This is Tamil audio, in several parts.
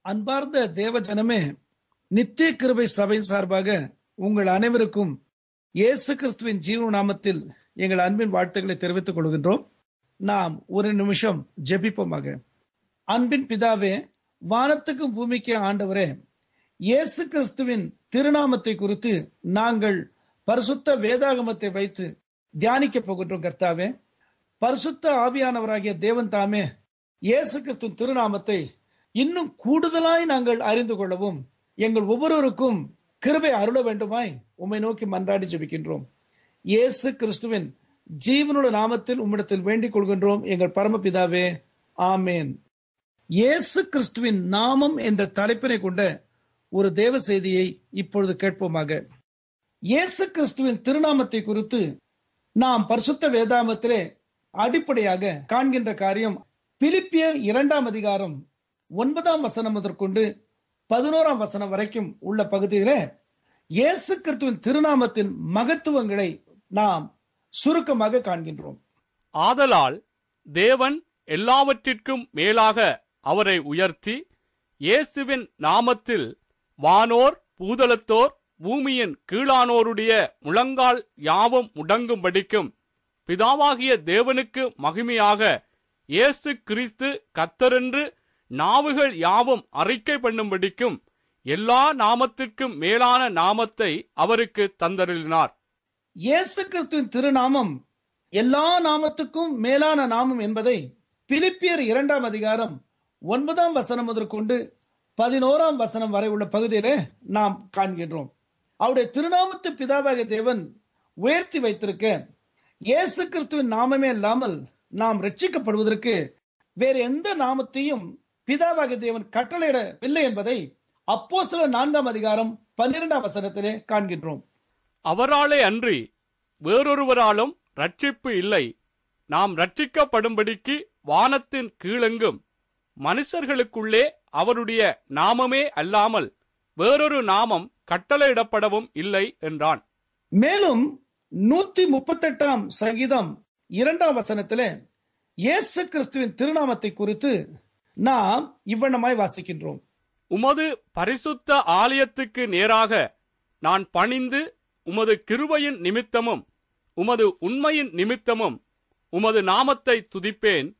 அன்பார்ந்த தேவ ஜனமே, நித்திய கிருபை சபை சார்பாக உங்கள் அனைவருக்கும் இயேசு கிறிஸ்துவின் ஜீவ நாமத்தில் எங்கள் அன்பின் வாழ்த்துக்களை தெரிவித்துக் கொள்கின்றோம். நாம் ஒரு நிமிஷம் ஜெபிப்போமாக. அன்பின் பிதாவே, வானத்துக்கும் பூமிக்கு ஆண்டவரே, இயேசு கிறிஸ்துவின் திருநாமத்தை குறித்து நாங்கள் பரிசுத்த வேதாகமத்தை வைத்து தியானிக்க போகின்றோம். கர்த்தாவே, பரிசுத்த ஆவியானவராகிய தேவன் தாமே இயேசு கிறிஸ்துவின் திருநாமத்தை இன்னும் கூடுதலாய் நாங்கள் அறிந்து கொள்ளவும் எங்கள் ஒவ்வொருவருக்கும் கிருபை அருள வேண்டுமாய் உம்மை நோக்கி மன்றாடி ஜெபிக்கின்றோம். இயேசு கிறிஸ்துவின் ஜீவனுள்ள நாமத்தில் உம்மிடத்தில் வேண்டிக் கொள்கின்றோம் எங்கள் பரமபிதாவே, ஆமேன். இயேசு கிறிஸ்துவின் நாமம் என்ற தலைப்பினை கொண்ட ஒரு தேவ செய்தியை இப்பொழுது கேட்போமாக. இயேசு கிறிஸ்துவின் திருநாமத்தை குறித்து நாம் பரிசுத்த வேதாகமத்திலே அடிப்படையாக காண்கின்ற காரியம் பிலிப்பியர் 2 அதிகாரம் 9 வசனம் முதற்கொண்டு 11 வசனம் வரைக்கும் உள்ள பகுதியிலே இயேசு கிறிஸ்துவின் திருநாமத்தின் மகத்துவங்களை நாம் சுருக்கமாக காண்கின்றோம். ஆதலால் தேவன் எல்லாவற்றிற்கும் மேலாக அவரை உயர்த்தி இயேசுவின் நாமத்தில் வானோர் பூதலத்தோர் பூமியின் கீழானோருடைய முழங்கால் யாவும் முடங்கும்படிக்கும் பிதாவாகிய தேவனுக்கு மகிமையாக இயேசு கிறிஸ்து கர்த்தரென்று நாவுகள் யாவும் அறிக்கை பண்ணும்படிக்கும் எல்லா நாமத்திற்கும் மேலான நாமத்தை அவருக்கு தந்தருளினார். இயேசு கிறிஸ்துவின் திருநாமம் எல்லா நாமத்துக்கும் மேலான நாமம் என்பதை பிலிப்பியர் 2 அதிகாரம் 9 வசனம் முதற்கொண்டு 11 வசனம் வரை உள்ள பகுதியிலே நாம் காண்கின்றோம். அவருடைய திருநாமத்து பிதாவாகிய தேவன் உயர்த்தி வைத்திருக்க இயேசு கிறிஸ்துவின் நாமமே இல்லாமல் நாம் ரட்சிக்கப்படுவதற்கு வேறு எந்த நாமத்தையும் பிதாவாகிய தேவன் கட்டளையிடவில்லை என்பதை அப்போஸ்தலர் 4 அதிகாரம் 12 வசனத்திலே காண்கின்றோம். அவராலே அன்றி வேறொருவராலும் ரட்சிப்பு இல்லை. நாம் ரட்சிக்கப்படும்படிக்கு வானத்தின் கீழெங்கும் மனுஷர்களுக்குள்ளே அவருடைய நாமமே அல்லாமல் வேறொரு நாமம் கட்டளையிடப்படவும் இல்லை என்றான். மேலும் 138 சங்கீதம் 2 வசனத்திலே இயேசு கிறிஸ்துவின் திருநாமத்தை குறித்து நாம் இவ்வண்ணமாய் வாசிக்கின்றோம். உமது பரிசுத்த ஆலயத்துக்கு நேராக நான் பணிந்து உமது கிருபையின் நிமித்தமும் உமது உண்மையின் நிமித்தமும் உமது நாமத்தை துதிப்பேன்.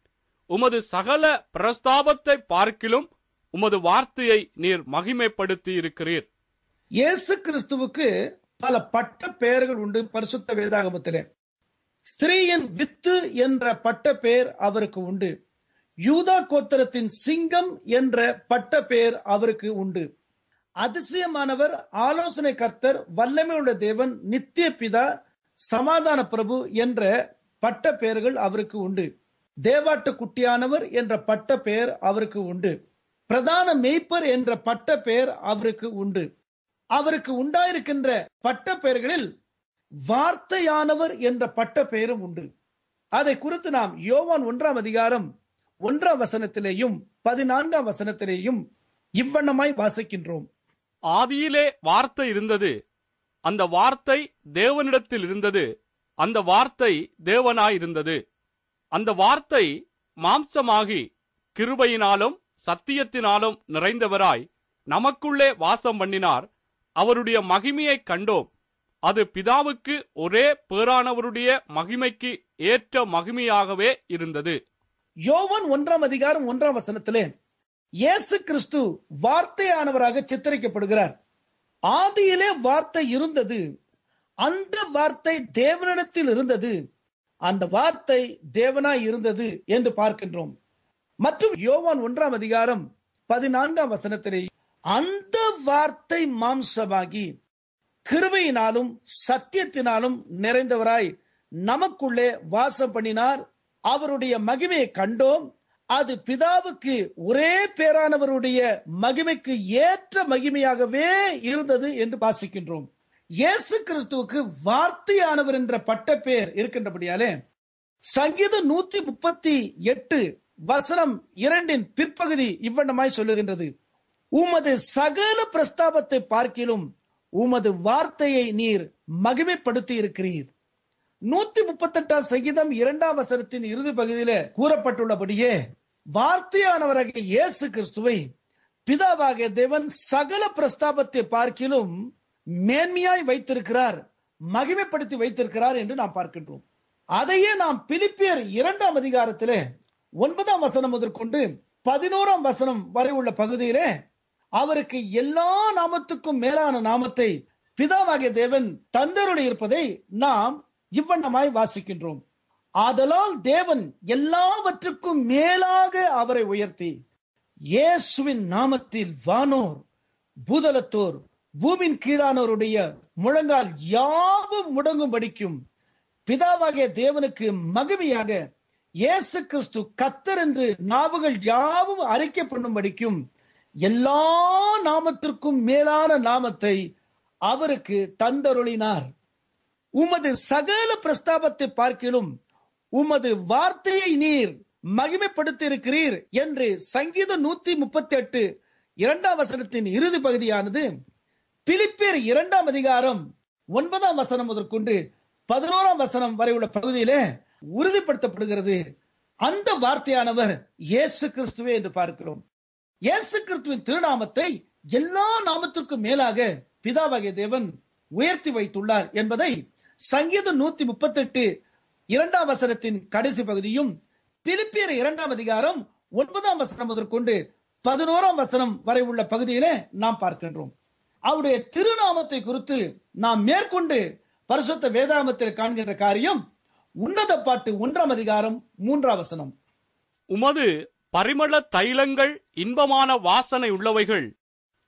உமது சகல பிரஸ்தாபத்தை பார்க்கிலும் உமது வார்த்தையை நீர் மகிமைப்படுத்தி இருக்கிறீர். இயேசு கிறிஸ்துவுக்கு பல பட்ட பெயர்கள் உண்டு. பரிசுத்த வேதாகமத்திலே ஸ்திரீயின் வித்து என்ற பட்ட பெயர் அவருக்கு உண்டு. யூதா கோத்திரத்தின் சிங்கம் என்ற பட்ட பெயர் அவருக்கு உண்டு. அதிசயமானவர், ஆலோசனை கர்த்தர், வல்லமை உள்ள தேவன், நித்திய பிதா, சமாதான பிரபு என்ற பட்ட பெயர்கள் அவருக்கு உண்டு. தேவாட்டு குட்டியானவர் என்ற பட்ட பெயர் அவருக்கு உண்டு. பிரதான மேய்ப்பர் என்ற பட்ட பெயர் அவருக்கு உண்டு. அவருக்கு உண்டாயிருக்கின்ற பட்ட பெயர்களில் வார்த்தையானவர் என்ற பட்ட பெயரும் உண்டு. அதை குறித்து நாம் யோவான் 1 அதிகாரம் 1 வசனத்திலேயும் 14 வசனத்திலேயும் இவ்வண்ணமாய் வாசிக்கின்றோம். ஆதியிலே வார்த்தை இருந்தது, அந்த வார்த்தை தேவனிடத்தில் இருந்தது, அந்த வார்த்தை தேவனாயிருந்தது. அந்த வார்த்தை மாம்சமாகி கிருபையினாலும் சத்தியத்தினாலும் நிறைந்தவராய் நமக்குள்ளே வாசம் பண்ணினார். அவருடைய மகிமையை கண்டோம். அது பிதாவுக்கு ஒரே பேரானவருடைய மகிமைக்கு ஏற்ற மகிமையாகவே இருந்தது. யோவான் 1 அதிகாரம் 1 வசனத்திலே இயேசு கிறிஸ்து வார்த்தையானவராக சித்தரிக்கப்படுகிறார். ஆதியிலே வார்த்தை இருந்தது, அந்த வார்த்தை தேவனிடத்தில் இருந்தது, அந்த வார்த்தை தேவனாய் இருந்தது என்று பார்க்கின்றோம். மற்றும் யோவான் 1 அதிகாரம் 14 வசனத்திலே அந்த வார்த்தை மாம்சமாகி கிருபையினாலும் சத்தியத்தினாலும் நிறைந்தவராய் நமக்குள்ளே வாசம் பண்ணினார். அவருடைய மகிமையை கண்டோம். அது பிதாவுக்கு ஒரே பேரானவருடைய மகிமைக்கு ஏற்ற மகிமையாகவே இருந்தது என்று வாசிக்கின்றோம். இயேசு கிறிஸ்துவுக்கு வார்த்தையானவர் என்ற பட்ட பெயர் இருக்கின்றபடியாலே சங்கீதம் 138 வசனம் 2 பிற்பகுதி இவ்வண்ணமாய் சொல்லுகின்றது. உமது சகல பிரஸ்தாபத்தை பார்க்கிலும் உமது வார்த்தையை நீர் மகிமைப்படுத்தி இருக்கிறீர். 138 சங்கீதம் 2 வசனத்தின் இறுதி பகுதியில கூறப்பட்டுள்ளபடியே வார்த்தையானவராகிய இயேசு கிறிஸ்துவை பிதாவாகிய தேவன் சகல பிரஸ்தாபத்தை பார்க்கிலும் மேன்மையாய் வைத்திருக்கிறார், மகிமைப்படுத்தி வைத்திருக்கிறார் என்று நாம் பார்க்கின்றோம். அதையே நாம் பிலிப்பியர் 2ஆம் அதிகாரத்திலே 9ஆம் வசனம் முதற்கொண்டு 11ஆம் வசனம் வரை உள்ள பகுதியிலே அவருக்கு எல்லா நாமத்துக்கும் மேலான நாமத்தை பிதாவாகிய தேவன் தந்தருளி இருப்பதை நாம் இவ்வண்ணமாய் வாசிக்கின்றோம். ஆதலால் தேவன் எல்லாவற்றுக்கும் மேலாக அவரை உயர்த்தி இயேசுவின் நாமத்தில் வானோர் பூதலத்தோர் பூமியின் கீழானோருடைய முழங்கால் யாவும் முடங்கும்படிக்கும் பிதாவாகிய தேவனுக்கு மகிமையாக இயேசு கிறிஸ்து கர்த்தர் என்று நாவுகள் யாவும் அறிக்கை பண்ணும்படிக்கும் எல்லா நாமத்திற்கும் மேலான நாமத்தை அவருக்கு தந்தருளினார். உமது சகல பிரஸ்தாபத்தை பார்க்கிலும் உமது வார்த்தையை நீர் மகிமைப்படுத்தி இருக்கிறீர் என்று சங்கீதம் 138 2ஆம் வசனத்தின் இறுதி பகுதியானது பிலிப்பியர் 2ஆம் அதிகாரம் 9ஆம் வசனம் முதற்கொண்டு 11ஆம் வசனம் வரை உள்ள பகுதியிலே உறுதிப்படுத்தப்படுகிறது. அந்த வார்த்தையானவர் இயேசு கிறிஸ்துவே என்று பார்க்கிறோம். இயேசு கிறிஸ்துவின் திருநாமத்தை எல்லா நாமத்திற்கும் மேலாக பிதாவாகிய தேவன் உயர்த்தி வைத்துள்ளார் என்பதை சங்கீதம் 138 2ஆம் வசனத்தின் கடைசி பகுதியும் பிலிப்பியர் 2ஆம் அதிகாரம் 9ஆம் வசனம் முதற்கொண்டு 11ஆம் வசனம் வரை உள்ள பகுதியிலே நாம் பார்க்கின்றோம். அவருடைய திருநாமத்தை குறித்து நாம் மேற்கொண்டு பரிசுத்த வேதாகமத்தில் காண்கின்ற காரியம் உன்னத பாட்டு 1ஆம் அதிகாரம் 3ஆம் வசனம். உமது பரிமள தைலங்கள் இன்பமான வாசனை உள்ளவைகள்,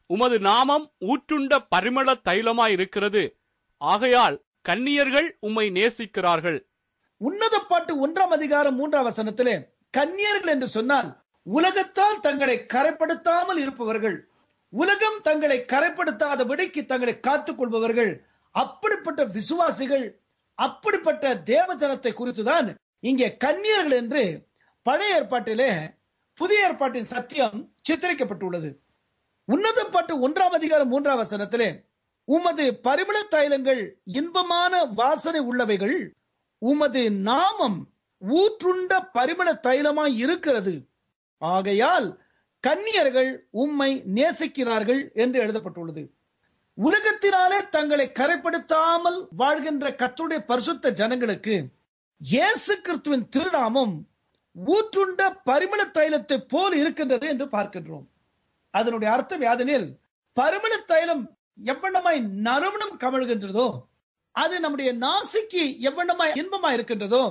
உமது நாமம் ஊற்றுண்ட பரிமள தைலமாய் இருக்கிறது, ஆகையால் கன்னியர்கள் உம்மை நேசிக்கிறார்கள். உன்னத பாட்டு 1ஆம் அதிகாரம் 3ஆம் வசனத்திலே கன்னியர்கள் என்று சொன்னால் உலகத்தால் தங்களை கரைப்படுத்தாமல் இருப்பவர்கள், உலகம் தங்களை கரைப்படுத்தாதபடிக்கு தங்களை காத்துக் கொள்பவர்கள், அப்படிப்பட்ட விசுவாசிகள், அப்படிப்பட்ட தேவ ஜனத்தை குறித்துதான் இங்கே கன்னியர்கள் என்று பழைய ஏற்பாட்டிலே புதிய ஏற்பாட்டின் சத்தியம் சித்தரிக்கப்பட்டுள்ளது. உன்னத பாட்டு 1ஆம் அதிகாரம் 3ஆம் வசனத்திலே உமது பரிமள தைலங்கள் இன்பமான வாசனை உள்ளவைகள், உமது நாமம் ஊற்றுண்ட பரிமள தைலமாய் இருக்கிறது, ஆகையால் கன்னியர்கள் உம்மை நேசிக்கிறார்கள் என்று எழுதப்பட்டுள்ளது. உலகத்தினாலே தங்களை கரைப்படுத்தாமல் வாழ்கின்ற கர்த்தருடைய பரிசுத்த ஜனங்களுக்கு இயேசு கிறிஸ்துவின் திருநாமம் ஊற்றுண்ட பரிமள தைலத்தை போல் இருக்கின்றது என்று பார்க்கின்றோம். அதனுடைய அர்த்தம் யாதெனில், பரிமள தைலம் எவ்வண்ணமாய் நறுமணம் கமழ்கின்றதோ, அது நம்முடைய நாசிக்கு எவ்வண்ணமாய் இன்பமாய் இருக்கின்றதோ,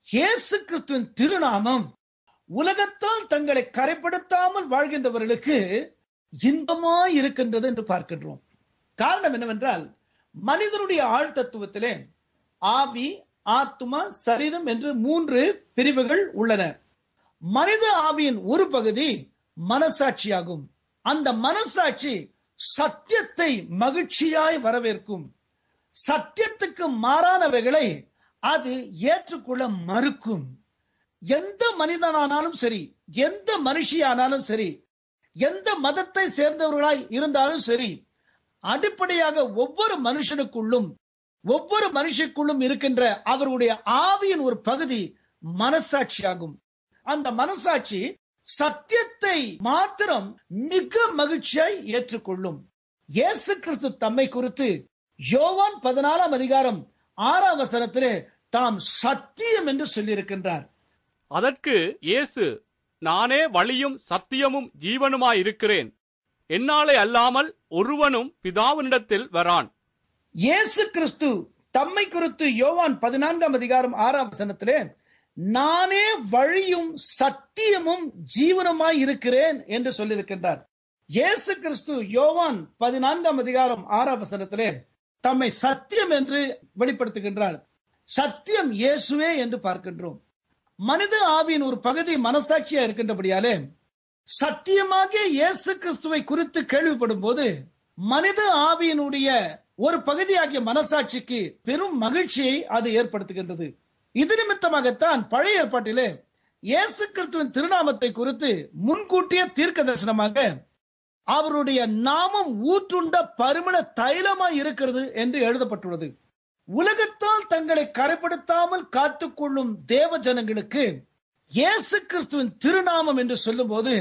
இயேசு கிறிஸ்துவின் திருநாமம் உலகத்தால் தங்களை கரைப்படுத்தாமல் வாழ்கின்றவர்களுக்கு இன்பமாய் இருக்கின்றது என்று பார்க்கின்றோம். காரணம் என்னவென்றால், மனிதனுடைய ஆழ் தத்துவத்திலே ஆவி, ஆத்மா, சரீரம் என்று 3 பிரிவுகள் உள்ளன. மனித ஆவியின் ஒரு பகுதி மனசாட்சியாகும். அந்த மனசாட்சி சத்தியத்தை மகிழ்ச்சியாய் வரவேற்கும். சத்தியத்துக்கு மாறானவைகளை அது ஏற்றுக்கொள்ள மறுக்கும். எந்த மனிதனானாலும் சரி, எந்த மனுஷியானாலும் சரி, எந்த மதத்தை சேர்ந்தவர்களாய் இருந்தாலும் சரி, அடிப்படையாக ஒவ்வொரு மனுஷனுக்குள்ளும் ஒவ்வொரு மனுஷனுக்குள்ளும் இருக்கின்ற அவருடைய ஆவியின் ஒரு பகுதி மனசாட்சியாகும். அந்த மனசாட்சி சத்தியத்தை மாத்திரம் மிக மகிழ்ச்சியாய் ஏற்றுக்கொள்ளும். இயேசு கிறிஸ்து தம்மை குறித்து யோவான் 14ஆம் அதிகாரம் 6ஆம் வசனத்திலே தாம் சத்தியம் என்று சொல்லியிருக்கின்றார். அதற்கு இயேசு, நானே வழியும் சத்தியமும் ஜீவனுமாயிருக்கிறேன், என்னாலே அல்லாமல் ஒருவனும் பிதாவினிடத்தில் வரான். இயேசு கிறிஸ்து தம்மை குறித்து யோவான் 14ஆம் அதிகாரம் 6ஆம் வசனத்திலே நானே வழியும் சத்தியமும் ஜீவனுமாய் இருக்கிறேன் என்று சொல்லியிருக்கின்றார். இயேசு கிறிஸ்து யோவான் 14ஆம் அதிகாரம் 6ஆம் வசனத்திலே தம்மை சத்தியம் என்று வெளிப்படுத்துகின்றார். சத்தியம் இயேசுவே என்று பார்க்கின்றோம். மனித ஆவியின் ஒரு பகுதி மனசாட்சியா இருக்கின்றபடியாலே சத்தியமாகிய இயேசு கிறிஸ்துவை குறித்து கேள்விப்படும் போது மனித ஆவியினுடைய ஒரு பகுதியாகிய மனசாட்சிக்கு பெரும் மகிழ்ச்சியை அது ஏற்படுத்துகின்றது. இது நிமித்தமாகத்தான் பழைய ஏற்பாட்டிலே இயேசு கிறிஸ்துவின் திருநாமத்தை குறித்து முன்கூட்டிய தீர்க்க தரிசனமாக அவருடைய நாமம் ஊற்றுண்ட பரிமள தைலமாய் இருக்கிறது என்று எழுதப்பட்டுள்ளது. உலகத்தால் தங்களை கரைப்படுத்தாமல் காத்துக்கொள்ளும் தேவ ஜனங்களுக்கு இயேசு கிறிஸ்துவின் திருநாமம் என்று சொல்லும் போது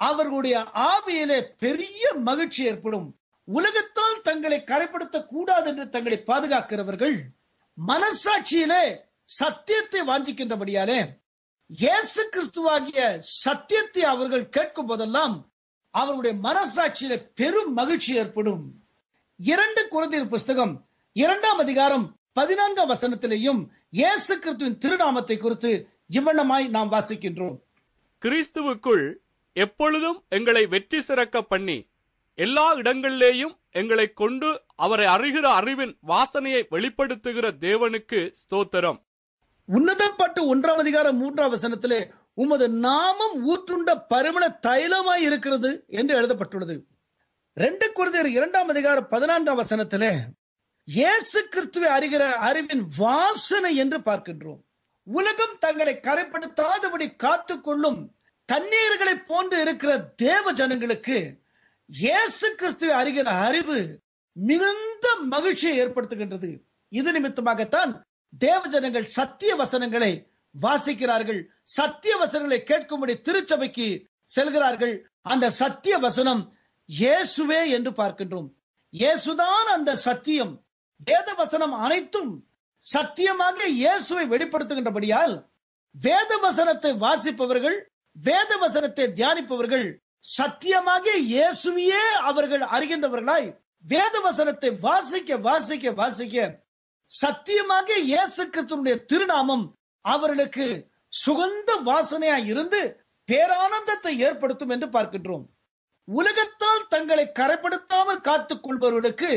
அவர்களுடைய ஆவியிலே பெரிய மகிழ்ச்சி ஏற்படும். உலகத்தால் தங்களை கரைப்படுத்த கூடாது என்று தங்களை பாதுகாக்கிறவர்கள் மனசாட்சியிலே சத்தியத்தை வாஞ்சிக்கின்றபடியாலே இயேசு கிறிஸ்துவாகிய சத்தியத்தை அவர்கள் கேட்கும் போதெல்லாம் அவர்களுடைய மனசாட்சியில பெரும் மகிழ்ச்சி ஏற்படும். 2 கொரிந்தியர் புஸ்தகம் 2ஆம் அதிகாரம் 14ஆம் வசனத்திலேயும் இயேசு கிறிஸ்துவின் திருநாமத்தை குறித்து இவ்வண்ணமாய் நாம் வாசிக்கின்றோம். கிறிஸ்துவுக்குள் எப்பொழுதும் எங்களை வெற்றி சிறக்க பண்ணி எல்லா இடங்களிலேயும் எங்களை கொண்டு அவரை அறிகிற அறிவின் வாசனையை வெளிப்படுத்துகிற தேவனுக்கு ஸ்தோத்திரம். உன்னதப்பட்டு 1ஆம் அதிகாரம் 3ஆம் வசனத்திலே உமது நாமம் ஊற்றுண்ட பரிமள தைலமாய் இருக்கிறது என்று எழுதப்பட்டுள்ளது. 2 கொரிந்தியர் 2ஆம் அதிகாரம் 14ஆம் வசனத்திலே இயேசு கிறிஸ்துவை அறிகிற அறிவின் வாசனை என்று பார்க்கின்றோம். உலகம் தங்களை கரைப்படுத்தாதபடி காத்துக்கொள்ளும் கண்ணீர்களை போன்று இருக்கிற தேவ ஜனங்களுக்கு இயேசு கிறிஸ்துவை அறிகிற அறிவு மிகுந்த மகிழ்ச்சியை ஏற்படுத்துகின்றது. இது நிமித்தமாகத்தான் தேவ ஜனங்கள் சத்திய வசனங்களை வாசிக்கிறார்கள், சத்திய வசனங்களை கேட்கும்படி திருச்சபைக்கு செல்கிறார்கள். அந்த சத்திய வசனம் இயேசுவே என்று பார்க்கின்றோம். இயேசுதான் அந்த சத்தியம். வேத வசனம் அனைத்தும் சத்தியமாக இயேசுவை வெளிப்படுத்துகின்றபடியால் வேத வசனத்தை வாசிப்பவர்கள், வேத வசனத்தை தியானிப்பவர்கள் சத்தியமாக இயேசுவையே அவர்கள் அறிகின்றவர்களாய் வேத வசனத்தை வாசிக்க வாசிக்க வாசிக்க சத்தியமாக இயேசு கிறிஸ்துவினுடைய திருநாமம் அவர்களுக்கு சுகந்த வாசனையாய் இருந்து பேரானந்தத்தை ஏற்படுத்தும் என்று பார்க்கின்றோம். உலகத்தால் தங்களை கரைப்படுத்தாமல் காத்துக் கொள்பவர்களுக்கு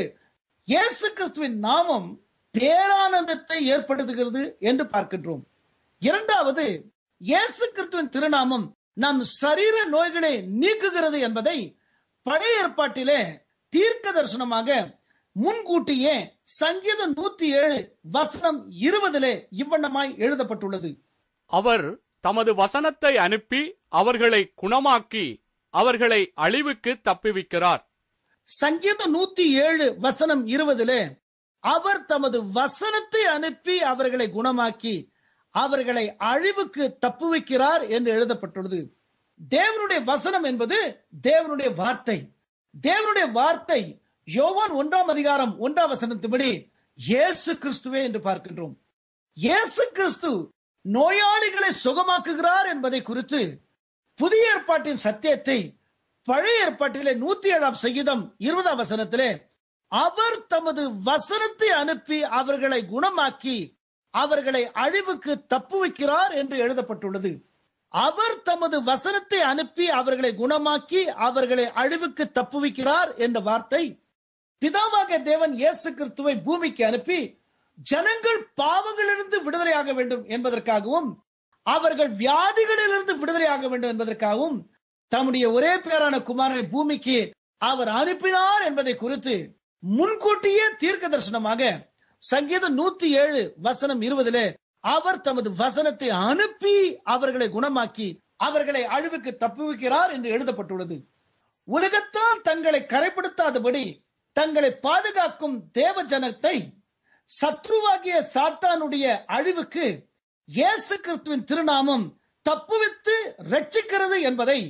இயேசு கிறிஸ்துவின் நாமம் பேரானந்தத்தை ஏற்படுத்துகிறது என்று பார்க்கின்றோம். 2வது, இயேசு கிறிஸ்துவின் திருநாமம் நம் சரீர நோய்களை நீக்குகிறது என்பதை பழைய ஏற்பாட்டிலே தீர்க்க தரிசனமாக முன்கூட்டியே சங்கீதம் 107 வசனம் 20 இவ்வண்ணமாய் எழுதப்பட்டுள்ளது. அவர் தமது வசனத்தை அனுப்பி அவர்களை குணமாக்கி அவர்களை அழிவுக்கு தப்புவிக்கிறார். சங்கீதம் 107 வசனம் 20 அவர் தமது வசனத்தை அனுப்பி அவர்களை குணமாக்கி அவர்களை அழிவுக்கு தப்புவிக்கிறார் என்று எழுதப்பட்டுள்ளது. தேவனுடைய வசனம் என்பது தேவனுடைய வார்த்தை. தேவனுடைய வார்த்தை யோவான் 1ஆம் அதிகாரம் 1ஆம் வசனத்தின்படி இயேசு கிறிஸ்துவே என்று பார்க்கின்றோம். இயேசு கிறிஸ்து நோயாளிகளை சுகமாக்குகிறார் என்பதை குறித்து புதிய ஏற்பாட்டின் சத்தியத்தை பழைய ஏற்பாட்டிலே 107ஆம் சங்கீதம் 20ஆம் வசனத்திலே அவர் தமது வசனத்தை அனுப்பி அவர்களை குணமாக்கி அவர்களை அழிவுக்கு தப்புவிக்கிறார் என்று எழுதப்பட்டுள்ளது. அவர் தமது வசனத்தை அனுப்பி அவர்களை குணமாக்கி அவர்களை அழிவுக்கு தப்புவிக்கிறார் என்ற வார்த்தை பிதாவாக தேவன் இயேசு கிறிஸ்துவை பூமிக்கு அனுப்பி ஜனங்கள் பாவங்களிலிருந்து விடுதலையாக வேண்டும் என்பதற்காகவும் அவர்கள் வியாதிகளிலிருந்து விடுதலையாக வேண்டும் என்பதற்காகவும் தம்முடைய ஒரே பேரான குமாரனை பூமிக்கு அவர் அனுப்பினார் என்பதை குறித்து முன்கூட்டியே தீர்க்க தரிசனமாக சங்கீதம் 107 வசனம் 20 அவர் தமது வசனத்தை அனுப்பி அவர்களை குணமாக்கி அவர்களை அழிவுக்கு தப்புவிக்கிறார் என்று எழுதப்பட்டுள்ளது. உலகத்தால் தங்களை கரைப்படுத்தாதபடி தங்களை பாதுகாக்கும் தேவ ஜனத்தை சத்ருவாகிய சாத்தானுடைய அழிவுக்கு இயேசு கிறிஸ்துவின் திருநாமம் தப்புவித்து ரட்சிக்கிறது என்பதை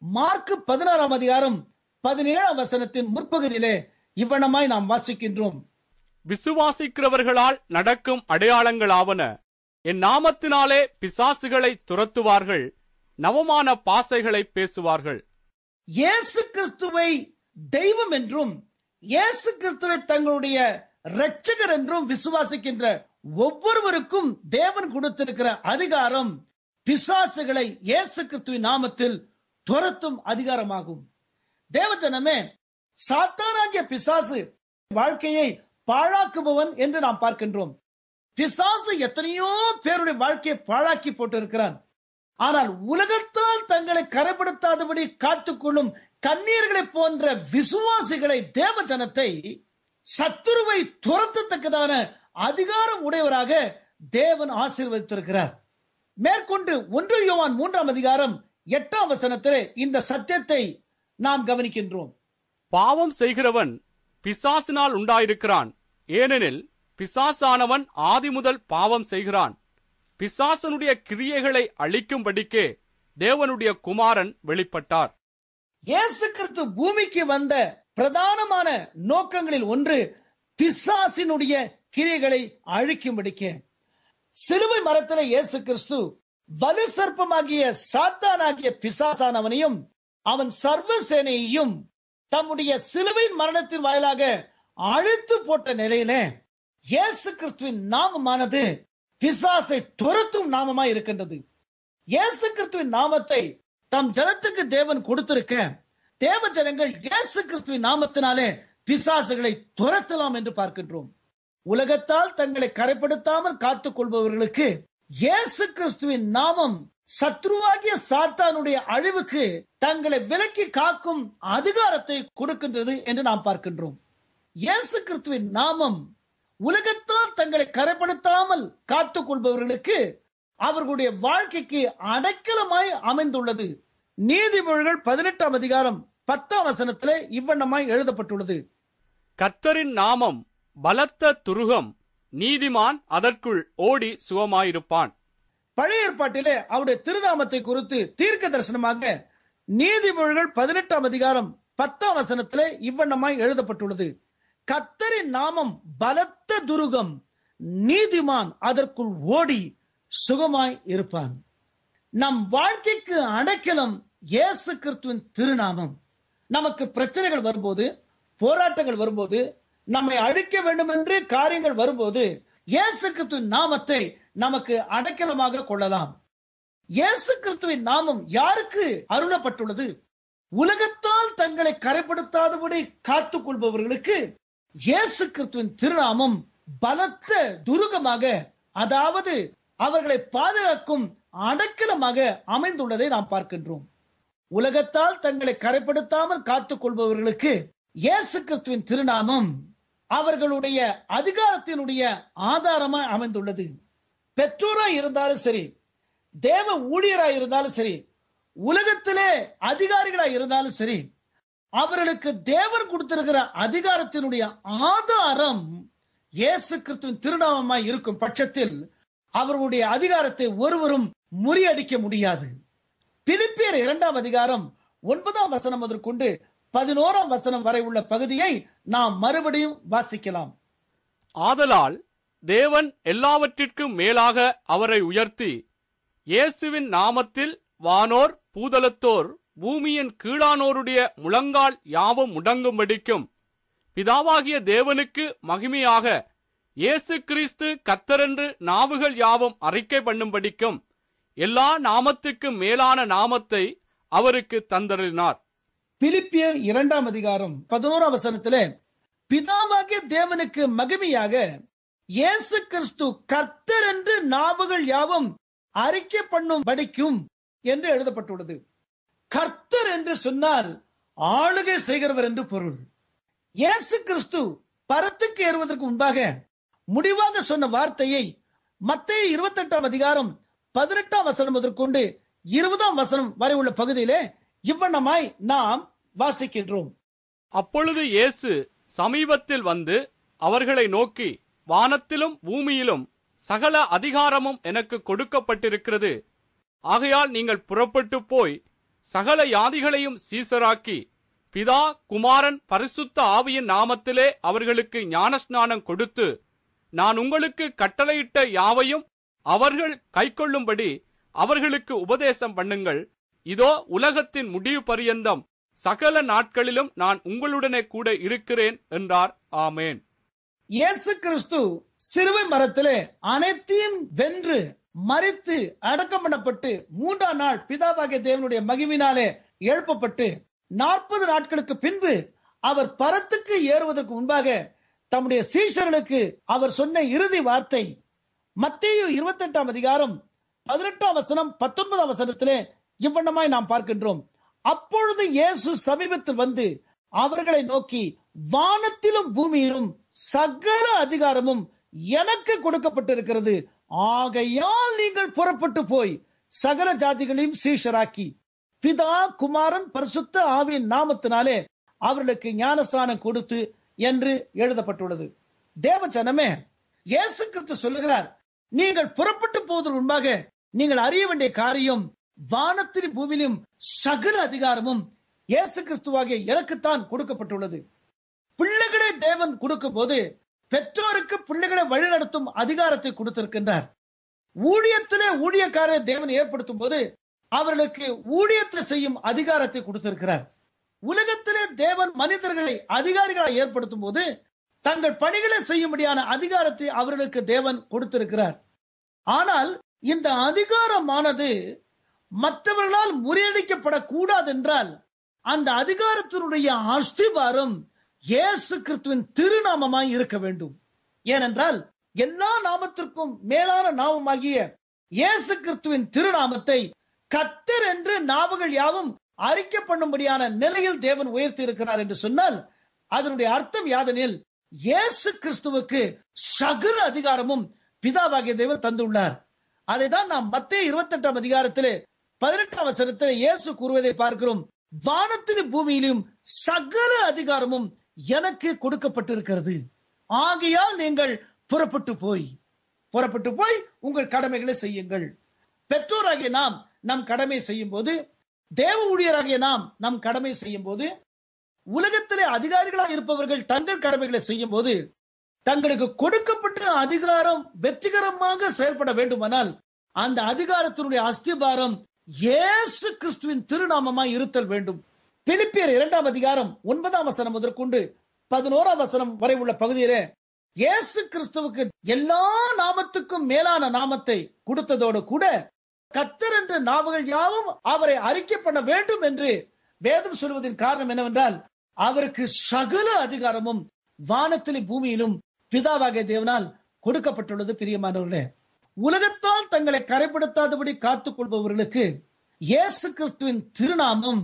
மார்க் 16ஆம் அதிகாரம் 17ஆம் வசனத்தின் முற்பகுதியிலே இவ்வண்ணமாய் நாம் வாசிக்கின்றோம். விசுவாசிக்கிறவர்களால் நடக்கும் அடையாளங்களாவன, என் நாமத்தினாலே பிசாசுகளை துரத்துவார்கள், நவமான பாசைகளை பேசுவார்கள். இயேசு கிறிஸ்துவை தெய்வம் என்றும் இயேசு கிறிஸ்துவை தங்களுடைய இரட்சகர் என்றும் விசுவாசிக்கின்ற ஒவ்வொருவருக்கும் தேவன் கொடுத்திருக்கிற அதிகாரம் பிசாசுகளை இயேசு கிறிஸ்துவின் நாமத்தில் துரத்தும் அதிகாரமாகும். தேவஜனமே, சாத்தானாகிய பிசாசு வாழ்க்கையை பாழாக்குபவன் என்று நாம் பார்க்கின்றோம். பிசாசு எத்தனையோ பேருடைய வாழ்க்கையை பாழாக்கி போட்டிருக்கிறான். ஆனால் உலகத்தால் தங்களை கரைப்படுத்தாதபடி காத்துக்கொள்ளும் கண்ணீர்களை போன்ற விசுவாசிகளை தேவ ஜனத்தை சத்துருவை துரத்தத்தக்கதான அதிகாரம் உடையவராக தேவன் ஆசீர்வதித்திருக்கிறார். மேற்கொண்டு 1 யோவான் 3ஆம் அதிகாரம் 8ஆம் வசனத்திலே இந்த சத்தியத்தை நாம் கவனிக்கின்றோம். பாவம் செய்கிறவன் பிசாசினால் உண்டாயிருக்கிறான், ஏனெனில் பிசாசானவன் ஆதிமுதல் பாவம் செய்கிறான். பிசாசனுடைய கிரியைகளை அழிக்கும்படிக்கே தேவனுடைய குமாரன் வெளிப்பட்டார். இயேசு கிறிஸ்து பூமிக்கு வந்த பிரதானமான நோக்கங்களில் ஒன்று பிசாசினுடைய கிரியைகளை அழிக்கும்படிக்கு. சிலுவை மரத்திலே இயேசு கிறிஸ்து வலு சர்ப்பமாகிய சாத்தானாகிய பிசாசானவனையும் அவன் சர்வ சேனையையும் தம்முடைய சிலுவையின் மரணத்தின் வாயிலாக அழித்து போட்ட நிலையில இயேசு கிறிஸ்துவின் நாமமானது பிசாசை துரத்தும் நாமமாய் இருக்கின்றது. இயேசு கிறிஸ்துவின் நாமத்தை தம் ஜனத்துக்கு தேவன் கொடுத்திருக்க, தேவ ஜனங்கள் இயேசு கிறிஸ்துவின் நாமத்தினாலே பிசாசுகளை துரத்தலாம் என்று பார்க்கின்றோம். உலகத்தால் தங்களை கரைப்படுத்தாமல் காத்துக் கொள்பவர்களுக்கு இயேசு கிறிஸ்துவின் நாமம் சத்ருவாகிய சாத்தானுடைய அழிவுக்கு தங்களை விலக்கி காக்கும் அதிகாரத்தை கொடுக்கின்றது என்று நாம் பார்க்கின்றோம். இயேசு கிறிஸ்துவின் நாமம் உலகத்தால் தங்களை கரைப்படுத்தாமல் காத்துக் கொள்பவர்களுக்கு அவர்களுடைய வாழ்க்கைக்கு அடைக்கலமாய் அமைந்துள்ளது. நீதிமொழிகள் 18ஆம் அதிகாரம் 10ஆம் வசனத்திலே இவ்வண்ணமாய் எழுதப்பட்டுள்ளது. கர்த்தரின் நாமம் பலத்த துருகம், நீதிமான் அதற்குள் ஓடி சுகமாயிருப்பான். பழைய ஏற்பாட்டிலே அவருடைய திருநாமத்தை குறித்து தீர்க்க தரிசனமாக நீதிமொழிகள் 18ஆம் அதிகாரம் 10ஆம் வசனத்திலே இவ்வண்ணமாய் எழுதப்பட்டுள்ளது. கர்த்தரின் நாமம் பலத்த துருகம், நீதிமான் அதற்குள் ஓடி சுகமாய் இருப்பான். நம் வாழ்க்கைக்கு அடைக்கலம் இயேசு கிறிஸ்துவின் திருநாமம். நமக்கு பிரச்சனைகள் வரும்போது, போராட்டங்கள் வரும்போது, நம்மை அழிக்க வேண்டும் என்று காரியங்கள் வரும்போது இயேசு கிறிஸ்துவின் நாமத்தை நமக்கு அடைக்கலமாக கொள்ளலாம். இயேசு கிறிஸ்துவின் நாமம் யாருக்கு அருளப்பட்டுள்ளது? உலகத்தால் தங்களை கரைப்படுத்தாதபடி காத்துக் கொள்பவர்களுக்கு இயேசு கிறிஸ்துவின் திருநாமம் பலத்த துருகமாக, அதாவது அவர்களை பாதுகாக்கும் அடைக்கலமாக அமைந்துள்ளதை நாம் பார்க்கின்றோம். உலகத்தால் தங்களை கரைப்படுத்தாமல் காத்துக் கொள்பவர்களுக்கு இயேசு கிறிஸ்துவின் திருநாமம் அவர்களுடைய அதிகாரத்தினுடைய ஆதாரமாய் அமைந்துள்ளது. பெற்றோராய் இருந்தாலும் சரி, தேவ ஊழியராய் இருந்தாலும் சரி, உலகத்திலே அதிகாரிகளாய் இருந்தாலும் சரி, அவர்களுக்கு தேவன் கொடுத்திருக்கிற அதிகாரத்தினுடைய ஆதாரம் இயேசு கிறிஸ்துவின் திருநாமமாய் இருக்கும் பட்சத்தில் அவர்களுடைய அதிகாரத்தை ஒருவரும் முறியடிக்க முடியாது. பிலிப்பியர் 2ஆம் அதிகாரம் 9ஆம் வசனம் முதற்கொண்டு 11ஆம் வசனம் வரை உள்ள பகுதியை நாம் மறுபடியும் வாசிக்கலாம். ஆதலால் தேவன் எல்லாவற்றிற்கும் மேலாக அவரை உயர்த்தி, இயேசுவின் நாமத்தில் வானோர் பூதலத்தோர் பூமியின் கீழானோருடைய முழங்கால் யாவும் முடங்கும்படிக்கும், பிதாவாகிய தேவனுக்கு மகிமையாக இயேசு கிறிஸ்து கர்த்தரென்று நாவுகள் யாவும் அறிக்கை பண்ணும்படிக்கும் எல்லா நாமத்துக்கும் மேலான நாமத்தை அவருக்கு தந்தருளினார். பிலிப்பியர் 2ஆம் அதிகாரம் 11ஆம் வசனத்திலே பிதாவாகிய தேவனுக்கு மகிமையாக இயேசு கிறிஸ்து கர்த்தர் என்று நாவுகள் யாவும் அறிக்கை பண்ணும் படிக்கும் என்று எழுதப்பட்டுள்ளது. கர்த்தர் என்று சொன்னால் ஆளுகை செய்கிறவர் என்று பொருள். இயேசு கிறிஸ்து பரத்துக்கு ஏறுவதற்கு முன்பாக முடிவாக சொன்ன வார்த்தையை மத்தேயு 28ஆம் அதிகாரம் 18ஆம் வசனம் முதற்கொண்டு 20ஆம் வசனம் வரை உள்ள பகுதியிலே இவ்வண்ணமாய் நாம் வாசிக்கின்றோம். அப்பொழுது இயேசு சமீபத்தில் வந்து அவர்களை நோக்கி, வானத்திலும் பூமியிலும் சகல அதிகாரமும் எனக்கு கொடுக்கப்பட்டிருக்கிறது. ஆகையால் நீங்கள் புறப்பட்டு போய் சகல யாதிகளையும் சீசராக்கி, பிதா குமாரன் பரிசுத்த ஆவியின் நாமத்திலே அவர்களுக்கு ஞானஸ்நானம் கொடுத்து, நான் உங்களுக்கு கட்டளையிட்ட யாவையும் அவர்கள் கைக்கொள்ளும்படி அவர்களுக்கு உபதேசம் பண்ணுங்கள். இதோ உலகத்தின் முடிவு பரியந்தம் சகல நாட்களிலும் நான் உங்களுடனே கூட இருக்கிறேன் என்றார். ஆமேன். இயேசு கிறிஸ்து சிலுவை மரத்திலே அனைத்தையும் வென்று மரித்து அடக்கம் பண்ணப்பட்டு 3ஆம் நாள் பிதாவாகிய தேவனுடைய மகிமையினாலே எழுப்பப்பட்டு 40 நாட்களுக்கு பின்பு அவர் பரத்துக்கு ஏறுவதற்கு முன்பாக தம்முடைய சீஷர்களுக்கு அவர் சொன்ன இறுதி வார்த்தை மத்தேயு 28ஆம் அதிகாரம் 18ஆம் வசனம் 19ஆம் வசனத்திலே இவ்வண்ணமாய் நாம் பார்க்கின்றோம். அப்பொழுது இயேசு சமீபத்தில் வந்து அவர்களை நோக்கி, வானத்திலும் பூமியிலும் சகல அதிகாரமும் எனக்கு கொடுக்கப்பட்டிருக்கிறது. ஆகையால் நீங்கள் புறப்பட்டு போய் சகல ஜாதிகளையும் சீஷராக்கி பிதா குமாரன் பரிசுத்த ஆவியின் நாமத்தினாலே அவர்களுக்கு ஞானஸ்நானம் கொடுத்து என்று எழுதப்பட்டுள்ளது. தேவ ஜனமே, இயேசு கிறிஸ்து சொல்லுகிறார், நீங்கள் புறப்பட்டு போவதற்கு முன்பாக நீங்கள் அறிய வேண்டிய காரியம், வானத்திலும் பூமியிலும் சகல அதிகாரமும் இயேசு கிறிஸ்துவாகிய எனக்குத்தான் கொடுக்கப்பட்டுள்ளது. பிள்ளைகளை தேவன் கொடுக்கும் போது பெற்றோருக்கு பிள்ளைகளை வழிநடத்தும் அதிகாரத்தை கொடுத்திருக்கின்றார். ஊழியத்திலே ஊழியக்காரரை தேவன் ஏற்படுத்தும் போது அவர்களுக்கு ஊழியத்தை செய்யும் அதிகாரத்தை கொடுத்திருக்கிறார். உலகத்திலே தேவன் மனிதர்களை அதிகாரிகளை ஏற்படுத்தும் போது தங்கள் பணிகளை செய்யும்படியான அதிகாரத்தை அவர்களுக்கு தேவன் கொடுத்திருக்கிறார். ஆனால் இந்த அதிகாரமானது மற்றவர்களால் முறியடிக்கப்படக்கூடாது என்றால் அந்த அதிகாரத்தினுடைய அஸ்திபாரம் இயேசு கிறிஸ்துவின் திருநாமமாய் இருக்க வேண்டும். ஏனென்றால் எல்லா நாமத்திற்கும் மேலான நாமமாகிய இயேசு கிறிஸ்துவின் திருநாமத்தை கர்த்தர் என்று நாவுகள் யாவும் அறிக்கை பண்ணும்படியான நிலையில் தேவன் உயர்த்தி இருக்கிறார் என்று சொன்னால் அதனுடைய அர்த்தம் யாதெனில் இயேசு கிறிஸ்துவுக்கு சகல அதிகாரமும் பிதாவாகிய தேவன் தந்துள்ளார். அதைதான் நாம் மத்தேயு 28 அதிகாரத்திலே 18 வசனத்திலே இயேசு கூறுவதை பார்க்கிறோம். வானத்திலும் பூமியிலும் சகல அதிகாரமும் எனக்கு கொடுக்கப்பட்டிருக்கிறது. ஆகையால் நீங்கள் புறப்பட்டு போய் உங்கள் கடமைகளை செய்யுங்கள். பெற்றோராகிய நாம் நம் கடமை செய்யும் போது, தேவ ஊழியராகிய நாம் நம் கடமை செய்யும் போது, உலகத்திலே அதிகாரிகளாக இருப்பவர்கள் தங்கள் கடமைகளை செய்யும் போது தங்களுக்கு கொடுக்கப்பட்ட அதிகாரம் வெற்றிகரமாக செயல்பட வேண்டுமானால் அந்த அதிகாரத்தினுடைய அஸ்திபாரம் இயேசு கிறிஸ்துவின் திருநாமமாய் இருத்தல் வேண்டும். பிலிப்பியர் 2 அதிகாரம் 9 வசனம் முதற்கொண்டு 11 வசனம் வரை உள்ள பகுதியிலே இயேசு கிறிஸ்துவுக்கு எல்லா நாமத்துக்கும் மேலான நாமத்தை கொடுத்ததோடு கூட கர்த்தர் என்ற நாவுகள் யாவும் அவரை அறிக்கை பண்ண வேண்டும் என்று வேதம் சொல்வதின் காரணம் என்னவென்றால் அவருக்கு சகல அதிகாரமும் வானத்திலும் பூமியிலும் பிதாவாகிய தேவனால் கொடுக்கப்பட்டுள்ளது. பிரியமானவர்களே, உலகத்தால் தங்களை கரைப்படுத்தாதபடி காத்துக் கொள்பவர்களுக்கு இயேசு கிறிஸ்துவின் திருநாமம்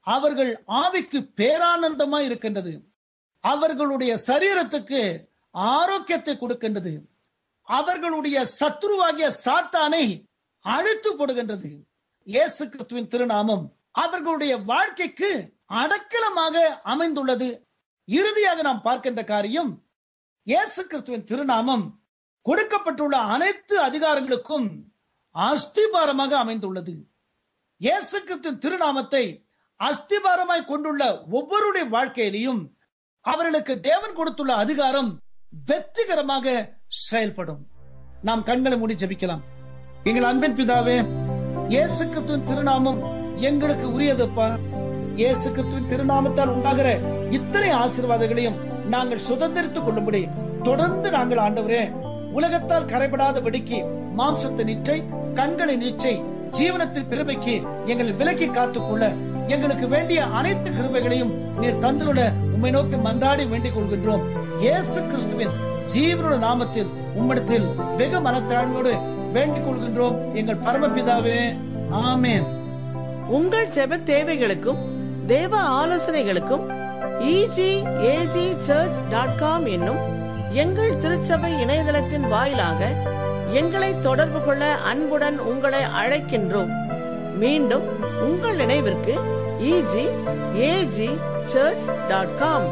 அவர்கள் ஆவிக்கு பேரானந்தமாய் இருக்கின்றது. அவர்களுடைய சரீரத்துக்கு ஆரோக்கியத்தை கொடுக்கின்றது. அவர்களுடைய சத்துருவாகிய சாத்தானை அழித்து போடுகின்றது. இயேசு கிறிஸ்துவின் திருநாமம் அவர்களுடைய வாழ்க்கைக்கு அடக்கலமாக அமைந்துள்ளது. இறுதியாக நாம் பார்க்கின்ற காரியம், இயேசு கிறிஸ்துவின் திருநாமம் கொடுக்கப்பட்டுள்ள அனைத்து அதிகாரங்களுக்கும் அஸ்திபாரமாக அமைந்துள்ளது. இயேசு கிறிஸ்துவின் திருநாமத்தை அஸ்திபாரமாய் கொண்டுள்ள ஒவ்வொருடைய வாழ்க்கையிலையும் அவர்களுக்கு தேவன் கொடுத்துள்ள அதிகாரம் வெற்றிகரமாக செயல்படும். நாம் கண்களை மூடி ஜெபிக்கலாம். எங்கள் அன்பின் பிதாவே, இயேசு கிறிஸ்துவின் திருநாமம் எங்களுக்கு உரியதுப்பா. இயேசு கிறிஸ்துவின் திருநாமத்தால் உண்டாகிற இத்தனை ஆசீர்வாதங்களையும் நாங்கள் சுதந்திரித்துக் கொள்ளும்படி தொடர்ந்து நாங்கள் ஆண்டவரே உலகத்தால் கரைபடாதபடிக்கு மாம்சத்தை நிச்சை, கண்களை நிச்சை, ஜீவனத்தின் பிறவைக்கு எங்களை விலக்கி காத்துக்கொள்ள எங்களுக்கு வேண்டிய அனைத்து கிருபைகளையும் நீர் தந்துள்ள உம்மை நோக்கி மன்றாடி வேண்டிக் கொள்கின்றோம். இயேசு கிறிஸ்துவின் ஜீவனுள்ள நாமத்தில் உம்மிடத்தில் வெகு மனத்தாழ்வோடு வேண்டிக் கொள்கின்றோம் எங்கள் பரமபிதாவே, ஆமென். உங்கள் ஜெப தேவைகளுக்கும் தேவ ஆலோசனைகளுக்கும் egagchurch.com என்னும் எங்கள் திருச்சபை இணையதளத்தின் வாயிலாக எங்களை தொடர்பு கொள்ள அன்புடன் உங்களை அழைக்கின்றோம். மீண்டும் உங்கள் நினைவிற்கு egagchurch.com